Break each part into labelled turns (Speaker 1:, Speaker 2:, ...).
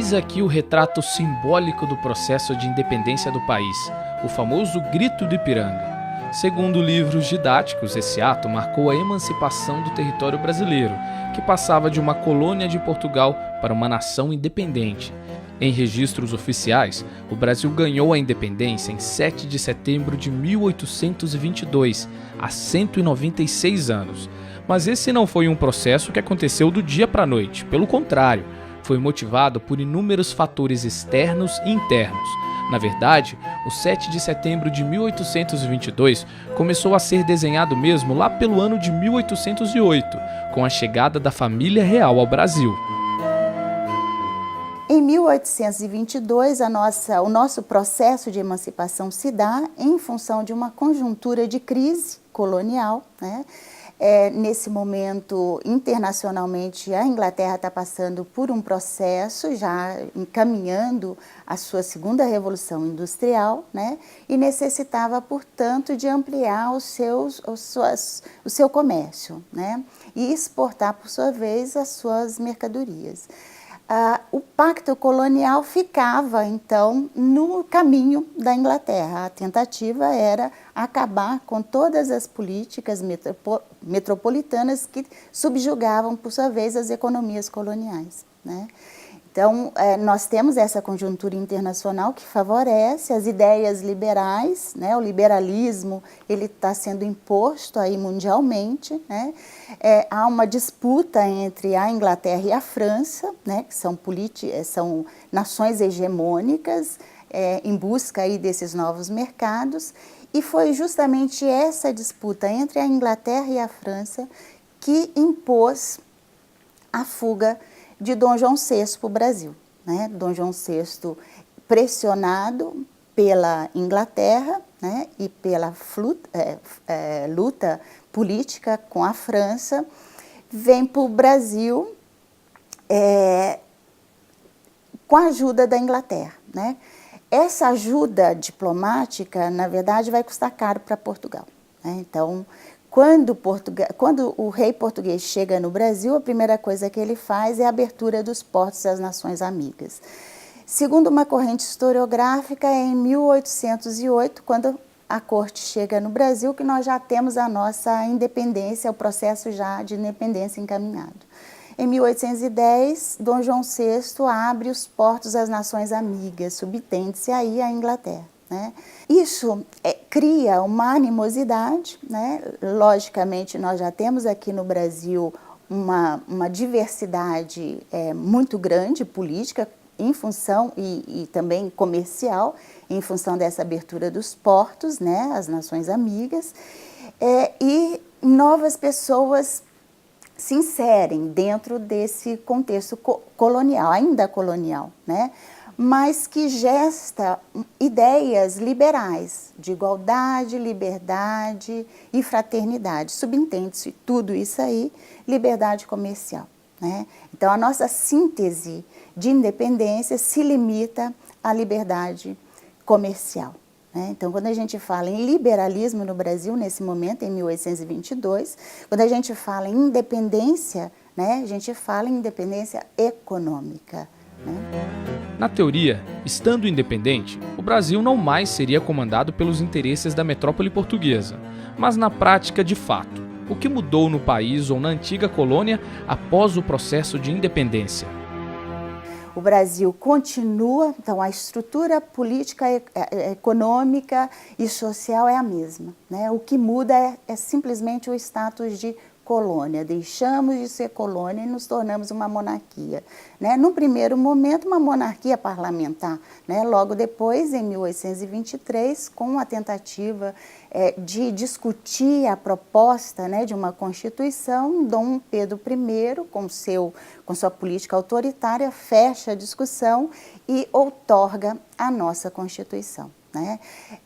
Speaker 1: Eis aqui o retrato simbólico do processo de independência do país, o famoso Grito do Ipiranga. Segundo livros didáticos, esse ato marcou a emancipação do território brasileiro, que passava de uma colônia de Portugal para uma nação independente. Em registros oficiais, o Brasil ganhou a independência em 7 de setembro de 1822, há 196 anos. Mas esse não foi um processo que aconteceu do dia para a noite, pelo contrário, foi motivado por inúmeros fatores externos e internos. Na verdade, o 7 de setembro de 1822 começou a ser desenhado mesmo lá pelo ano de 1808, com a chegada da família real ao Brasil.
Speaker 2: Em 1822, o nosso processo de emancipação se dá em função de uma conjuntura de crise colonial, né? Nesse momento, internacionalmente, a Inglaterra está passando por um processo, já encaminhando a sua segunda revolução industrial, né? E necessitava, portanto, de ampliar o seu comércio, né? E exportar, por sua vez, as suas mercadorias. O pacto colonial ficava, então, no caminho da Inglaterra. A tentativa era acabar com todas as políticas metropolitanas que subjugavam, por sua vez, as economias coloniais, né? Então, nós temos essa conjuntura internacional que favorece as ideias liberais, né? O liberalismo ele está sendo imposto aí mundialmente, né? Há uma disputa entre a Inglaterra e a França, né? Que são nações hegemônicas em busca aí desses novos mercados, e foi justamente essa disputa entre a Inglaterra e a França que impôs a fuga de Dom João VI para o Brasil, né? Dom João VI, pressionado pela Inglaterra, né? E pela luta política com a França, vem para o Brasil com a ajuda da Inglaterra, né? Essa ajuda diplomática, na verdade, vai custar caro para Portugal, né? Então, quando o rei português chega no Brasil, a primeira coisa que ele faz é a abertura dos portos às nações amigas. Segundo uma corrente historiográfica, é em 1808, quando a corte chega no Brasil, que nós já temos a nossa independência, o processo já de independência encaminhado. Em 1810, Dom João VI abre os portos às nações amigas, subtende-se aí a Inglaterra, né? Isso cria uma animosidade, né? Logicamente, nós já temos aqui no Brasil uma diversidade muito grande política em função e também comercial, em função dessa abertura dos portos, né? As nações amigas, e novas pessoas se inserem dentro desse contexto colonial, ainda colonial, né? Mas que gesta ideias liberais de igualdade, liberdade e fraternidade. Subentende-se tudo isso aí, liberdade comercial, né? Então, a nossa síntese de independência se limita à liberdade comercial, né? Então, quando a gente fala em liberalismo no Brasil, nesse momento, em 1822, quando a gente fala em independência, né, a gente fala em independência econômica, né?
Speaker 1: Na teoria, estando independente, o Brasil não mais seria comandado pelos interesses da metrópole portuguesa. Mas na prática, de fato, o que mudou no país ou na antiga colônia após o processo de independência?
Speaker 2: O Brasil continua, então a estrutura política, econômica e social é a mesma, né? O que muda é simplesmente o status de colônia. Deixamos de ser colônia e nos tornamos uma monarquia, né? Num primeiro momento, uma monarquia parlamentar, né? Logo depois, em 1823, com a tentativa de discutir a proposta, né, de uma Constituição, Dom Pedro I, com sua política autoritária, fecha a discussão e outorga a nossa Constituição, né?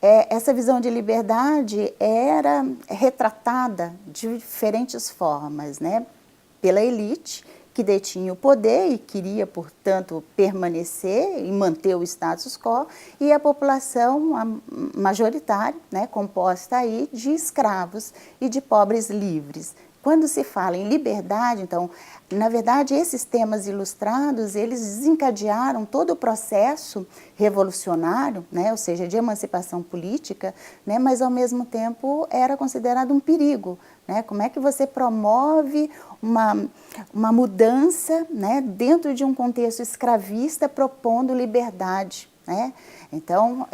Speaker 2: Essa visão de liberdade era retratada de diferentes formas, né? Pela elite, que detinha o poder e queria, portanto, permanecer e manter o status quo, e a população majoritária, né, composta aí de escravos e de pobres livres. quando se fala em liberdade, então, na verdade, esses temas ilustrados, eles desencadearam todo o processo revolucionário, né, ou seja, de emancipação política, né, mas ao mesmo tempo era considerado um perigo, né? Como é que você promove uma mudança, né, dentro de um contexto escravista propondo liberdade, né? Então,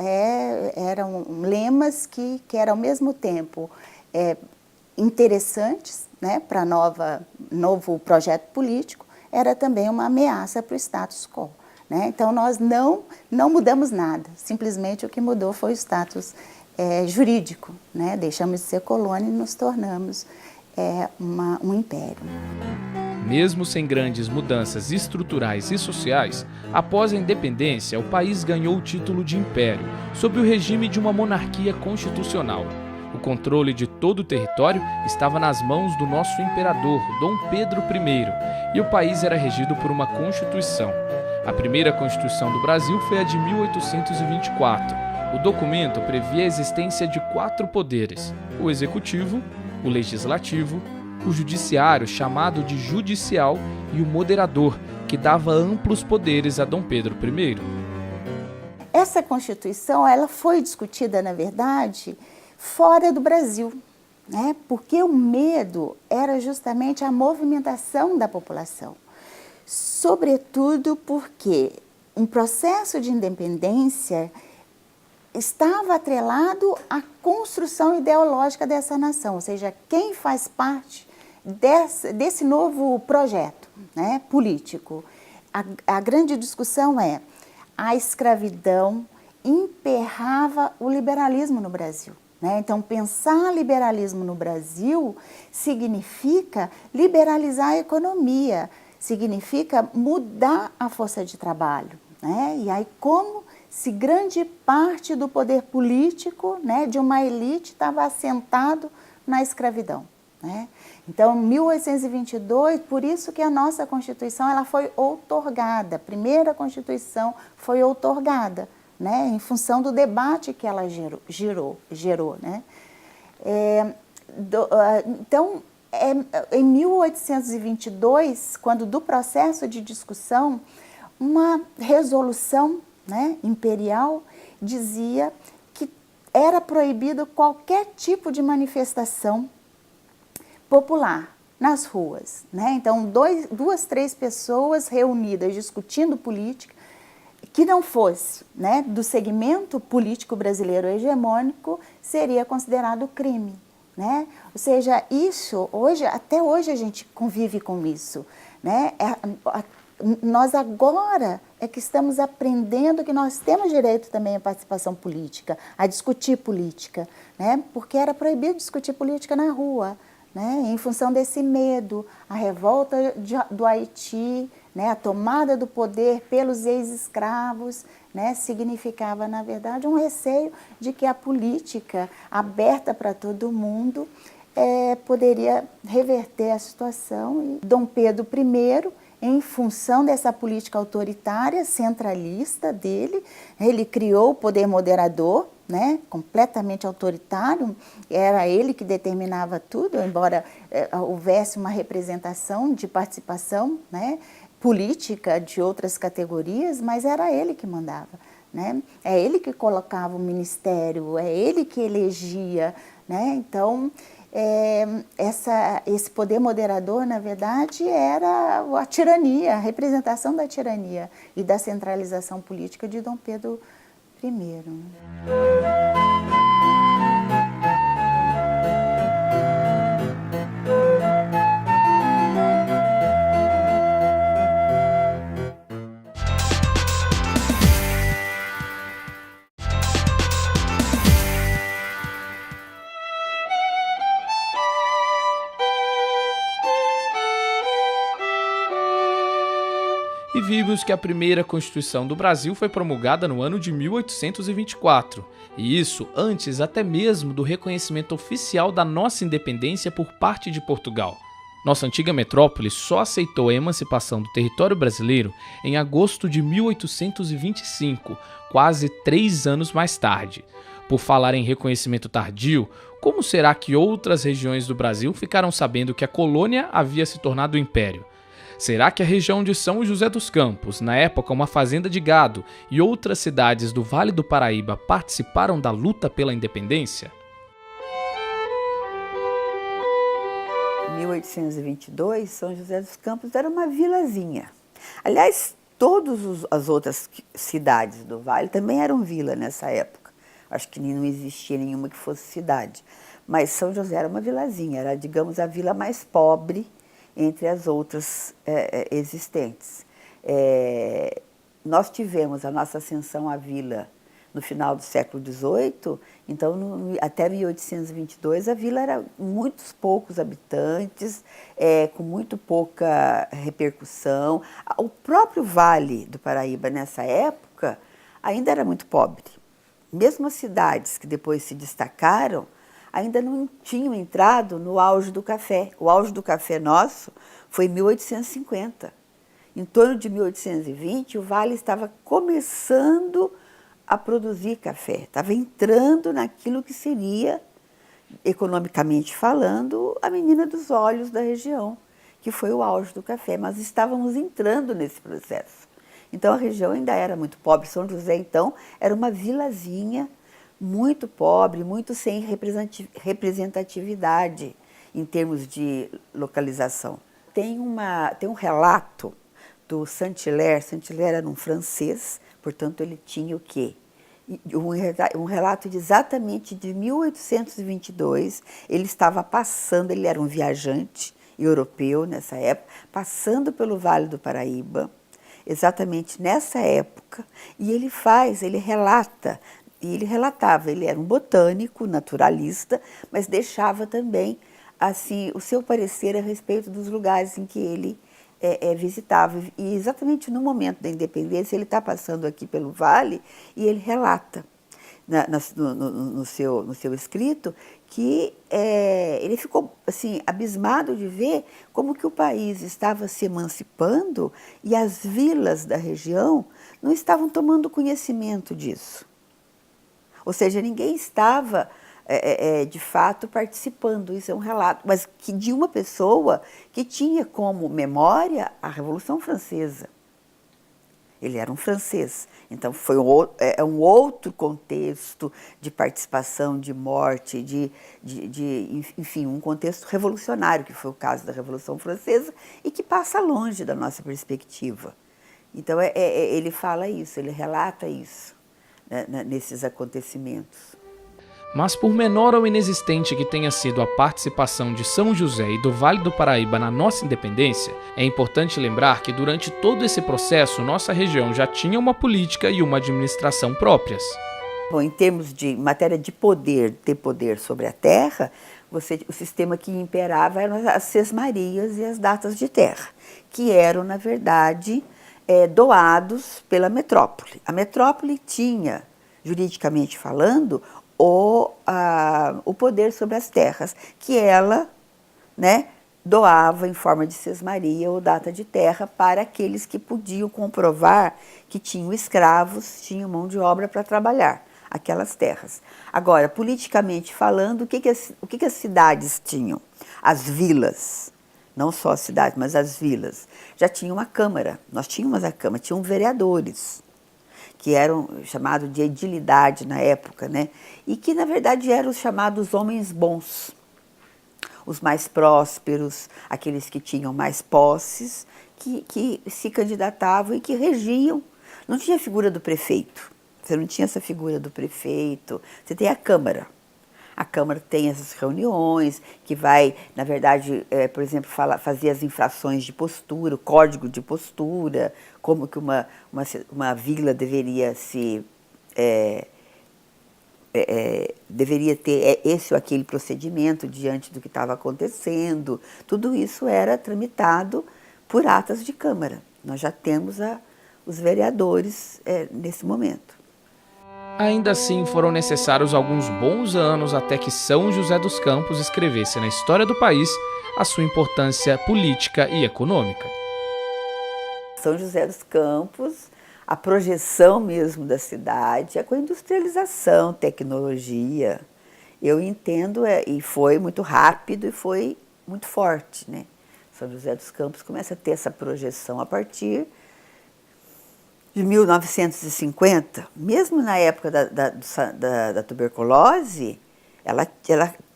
Speaker 2: eram lemas que eram ao mesmo tempo interessantes, né, para novo projeto político, era também uma ameaça para o status quo, né? Então, nós não mudamos nada, simplesmente o que mudou foi o status jurídico, né? Deixamos de ser colônia e nos tornamos um império.
Speaker 1: Mesmo sem grandes mudanças estruturais e sociais, após a independência, o país ganhou o título de império, sob o regime de uma monarquia constitucional. O controle de todo o território estava nas mãos do nosso imperador, Dom Pedro I, e o país era regido por uma Constituição. A primeira Constituição do Brasil foi a de 1824. O documento previa a existência de 4 poderes: o executivo, o legislativo, o judiciário, chamado de judicial, e o moderador, que dava amplos poderes a Dom Pedro I.
Speaker 2: Essa Constituição, ela foi discutida, na verdade, fora do Brasil, né? Porque o medo era justamente a movimentação da população, sobretudo porque um processo de independência estava atrelado à construção ideológica dessa nação, ou seja, quem faz parte desse novo projeto, né, político. A grande discussão é: a escravidão emperrava o liberalismo no Brasil, né? Então, pensar liberalismo no Brasil significa liberalizar a economia, significa mudar a força de trabalho, né? E aí, como se grande parte do poder político, né, de uma elite estava assentado na escravidão, né? Então, em 1822, por isso que a nossa Constituição ela foi outorgada, a primeira Constituição foi outorgada, né, em função do debate que ela gerou, né? Então, em 1822, quando do processo de discussão, uma resolução, né, imperial dizia que era proibido qualquer tipo de manifestação popular nas ruas, né? Então, 2, 3 pessoas reunidas discutindo política que não fosse, né, do segmento político brasileiro hegemônico seria considerado crime, né? Ou seja, isso até hoje a gente convive com isso, né? Nós agora é que estamos aprendendo que nós temos direito também à participação política, a discutir política, né? Porque era proibido discutir política na rua, né? Em função desse medo, a revolta do Haiti, né? A tomada do poder pelos ex-escravos, né? Significava, na verdade, um receio de que a política aberta para todo mundo poderia reverter a situação. E Dom Pedro I, em função dessa política autoritária, centralista dele, ele criou o poder moderador, né, completamente autoritário, era ele que determinava tudo, embora houvesse uma representação de participação, né, política de outras categorias, mas era ele que mandava, né? É ele que colocava o ministério, é ele que elegia, né? Então, esse poder moderador, na verdade, era a tirania, a representação da tirania e da centralização política de Dom Pedro I.
Speaker 1: E vimos que a primeira Constituição do Brasil foi promulgada no ano de 1824, e isso antes até mesmo do reconhecimento oficial da nossa independência por parte de Portugal. Nossa antiga metrópole só aceitou a emancipação do território brasileiro em agosto de 1825, quase 3 anos mais tarde. Por falar em reconhecimento tardio, como será que outras regiões do Brasil ficaram sabendo que a colônia havia se tornado um império? Será que a região de São José dos Campos, na época uma fazenda de gado, e outras cidades do Vale do Paraíba participaram da luta pela independência?
Speaker 3: Em 1822, São José dos Campos era uma vilazinha. Aliás, todas as outras cidades do Vale também eram vila nessa época. Acho que não existia nenhuma que fosse cidade. Mas São José era uma vilazinha, era, digamos, a vila mais pobre entre as outras existentes. Nós tivemos a nossa ascensão à vila no final do século XVIII, então até 1822 a vila era muitos poucos habitantes, com muito pouca repercussão. O próprio Vale do Paraíba nessa época ainda era muito pobre. Mesmo as cidades que depois se destacaram ainda não tinham entrado no auge do café. O auge do café nosso foi em 1850. Em torno de 1820, o Vale estava começando a produzir café, estava entrando naquilo que seria, economicamente falando, a menina dos olhos da região, que foi o auge do café, mas estávamos entrando nesse processo. Então a região ainda era muito pobre. São José, então, era uma vilazinha muito pobre, muito sem representatividade em termos de localização. Tem um relato do Saint-Hilaire. Saint-Hilaire era um francês, portanto ele tinha o quê? Um relato de exatamente de 1822, ele estava passando, ele era um viajante europeu nessa época, passando pelo Vale do Paraíba, exatamente nessa época, e ele relatava, ele era um botânico, naturalista, mas deixava também assim o seu parecer a respeito dos lugares em que ele visitava. E exatamente no momento da independência, ele está passando aqui pelo Vale e ele relata no seu escrito que ele ficou assim, abismado de ver como que o país estava se emancipando e as vilas da região não estavam tomando conhecimento disso. Ou seja, ninguém estava, de fato, participando. Isso é um relato, mas que de uma pessoa que tinha como memória a Revolução Francesa. Ele era um francês, então foi um outro contexto de participação, de morte, enfim, um contexto revolucionário, que foi o caso da Revolução Francesa, e que passa longe da nossa perspectiva. Então, ele fala isso, ele relata isso, né, nesses acontecimentos.
Speaker 1: Mas por menor ou inexistente que tenha sido a participação de São José e do Vale do Paraíba na nossa independência, é importante lembrar que durante todo esse processo nossa região já tinha uma política e uma administração próprias.
Speaker 3: Bom, em termos de matéria de poder, ter poder sobre a terra, o sistema que imperava eram as sesmarias e as datas de terra, que eram, na verdade, doados pela metrópole. A metrópole tinha, juridicamente falando, o poder sobre as terras, que ela, né, doava em forma de sesmaria ou data de terra para aqueles que podiam comprovar que tinham escravos, tinham mão de obra para trabalhar aquelas terras. Agora, politicamente falando, o que as cidades tinham? As vilas, não só as cidades, mas as vilas, já tinham uma Câmara. Nós tínhamos a Câmara, tinham vereadores, que eram chamados de edilidade na época, né? E que, na verdade, eram os chamados homens bons, os mais prósperos, aqueles que tinham mais posses, que se candidatavam e que regiam. Não tinha a figura do prefeito, você não tinha essa figura do prefeito, você tem a Câmara. A Câmara tem essas reuniões, que vai, na verdade, por exemplo, fazer as infrações de postura, o código de postura, como que uma vila deveria deveria ter esse ou aquele procedimento diante do que estava acontecendo. Tudo isso era tramitado por atas de Câmara. Nós já temos os vereadores nesse momento.
Speaker 1: Ainda assim, foram necessários alguns bons anos até que São José dos Campos escrevesse na história do país a sua importância política e econômica.
Speaker 3: São José dos Campos, a projeção mesmo da cidade é com a industrialização, tecnologia. Eu entendo, e foi muito rápido e foi muito forte, né? São José dos Campos começa a ter essa projeção a partir de 1950, mesmo na época da tuberculose, ela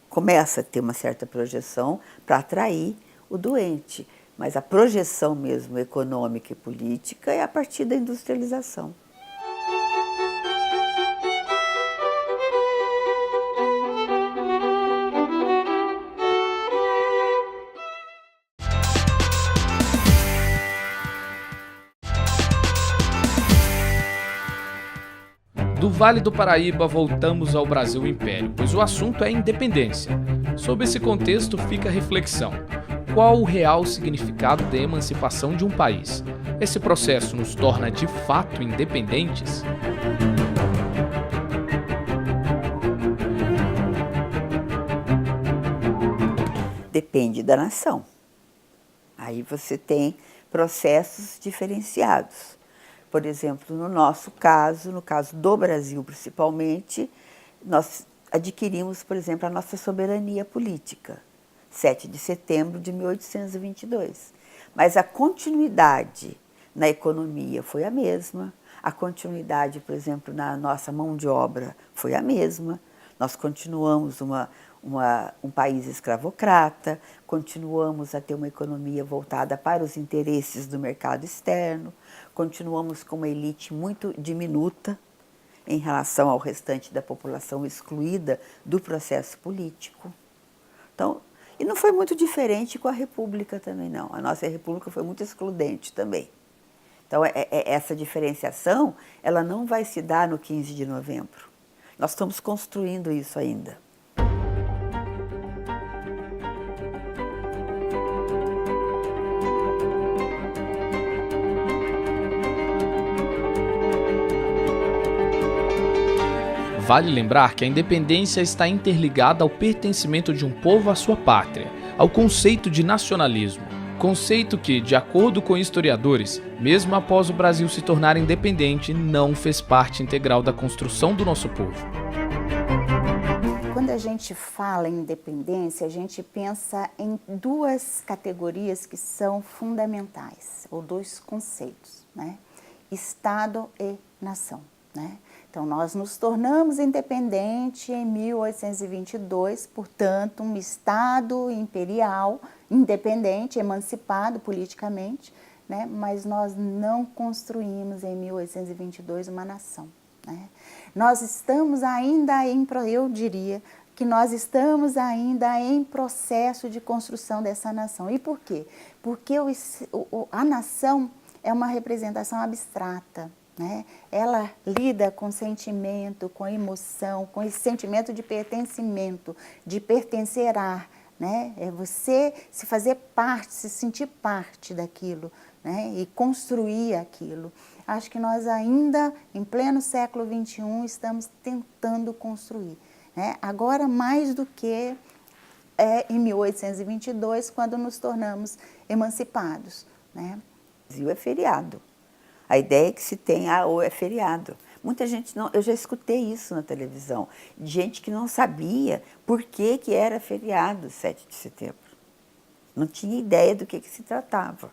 Speaker 3: começa a ter uma certa projeção para atrair o doente. Mas a projeção mesmo econômica e política é a partir da industrialização.
Speaker 1: Do Vale do Paraíba voltamos ao Brasil Império, pois o assunto é independência. Sob esse contexto fica a reflexão. Qual o real significado da emancipação de um país? Esse processo nos torna de fato independentes?
Speaker 3: Depende da nação. Aí você tem processos diferenciados. Por exemplo, no nosso caso, no caso do Brasil principalmente, nós adquirimos, por exemplo, a nossa soberania política, 7 de setembro de 1822. Mas a continuidade na economia foi a mesma, a continuidade, por exemplo, na nossa mão de obra foi a mesma. Nós continuamos um país escravocrata, continuamos a ter uma economia voltada para os interesses do mercado externo, continuamos com uma elite muito diminuta em relação ao restante da população excluída do processo político. Então, e não foi muito diferente com a República também, não. A nossa República foi muito excludente também. Então, essa diferenciação, ela não vai se dar no 15 de novembro. Nós estamos construindo isso ainda.
Speaker 1: Vale lembrar que a independência está interligada ao pertencimento de um povo à sua pátria, ao conceito de nacionalismo. Conceito que, de acordo com historiadores, mesmo após o Brasil se tornar independente, não fez parte integral da construção do nosso povo.
Speaker 2: Quando a gente fala em independência, a gente pensa em duas categorias que são fundamentais, ou dois conceitos, né? Estado e nação, né? Então, nós nos tornamos independentes em 1822, portanto, um Estado imperial, independente, emancipado politicamente, né? Mas nós não construímos em 1822 uma nação, né? Nós estamos ainda eu diria que nós estamos ainda em processo de construção dessa nação. E por quê? Porque a nação é uma representação abstrata, né? Ela lida com sentimento, com emoção, com esse sentimento de pertencimento, de pertencer a, né? É você se fazer parte, se sentir parte daquilo, né? E construir aquilo. Acho que nós ainda, em pleno século XXI, estamos tentando construir, né? Agora, mais do que em 1822, quando nos tornamos emancipados, né?
Speaker 3: O Brasil é feriado. A ideia que se tem, ou é feriado. Muita gente não, eu já escutei isso na televisão, de gente que não sabia por que era feriado 7 de setembro. Não tinha ideia do que se tratava.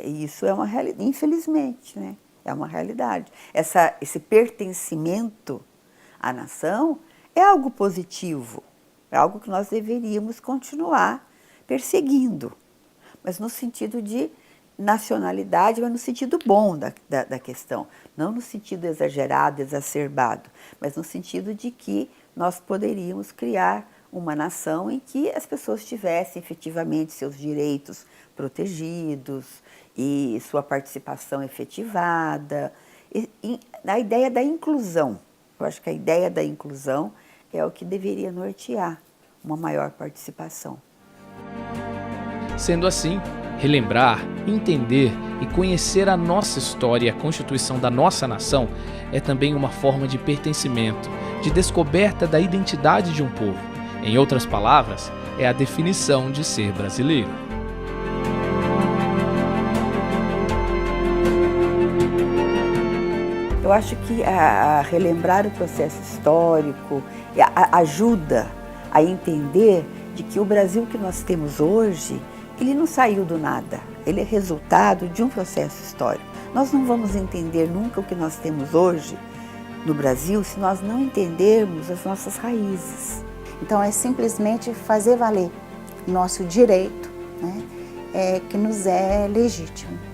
Speaker 3: Isso é uma realidade, infelizmente, né? É uma realidade. Esse pertencimento à nação é algo positivo, é algo que nós deveríamos continuar perseguindo, mas no sentido de nacionalidade, mas no sentido bom da questão, não no sentido exagerado, exacerbado, mas no sentido de que nós poderíamos criar uma nação em que as pessoas tivessem efetivamente seus direitos protegidos e sua participação efetivada, a ideia da inclusão. Eu acho que a ideia da inclusão é o que deveria nortear uma maior participação.
Speaker 1: Sendo assim, relembrar, entender e conhecer a nossa história e a constituição da nossa nação é também uma forma de pertencimento, de descoberta da identidade de um povo. Em outras palavras, é a definição de ser brasileiro.
Speaker 3: Eu acho que a relembrar o processo histórico ajuda a entender de que o Brasil que nós temos hoje, ele não saiu do nada, ele é resultado de um processo histórico. Nós não vamos entender nunca o que nós temos hoje no Brasil se nós não entendermos as nossas raízes.
Speaker 2: Então é simplesmente fazer valer nosso direito, né, que nos é legítimo.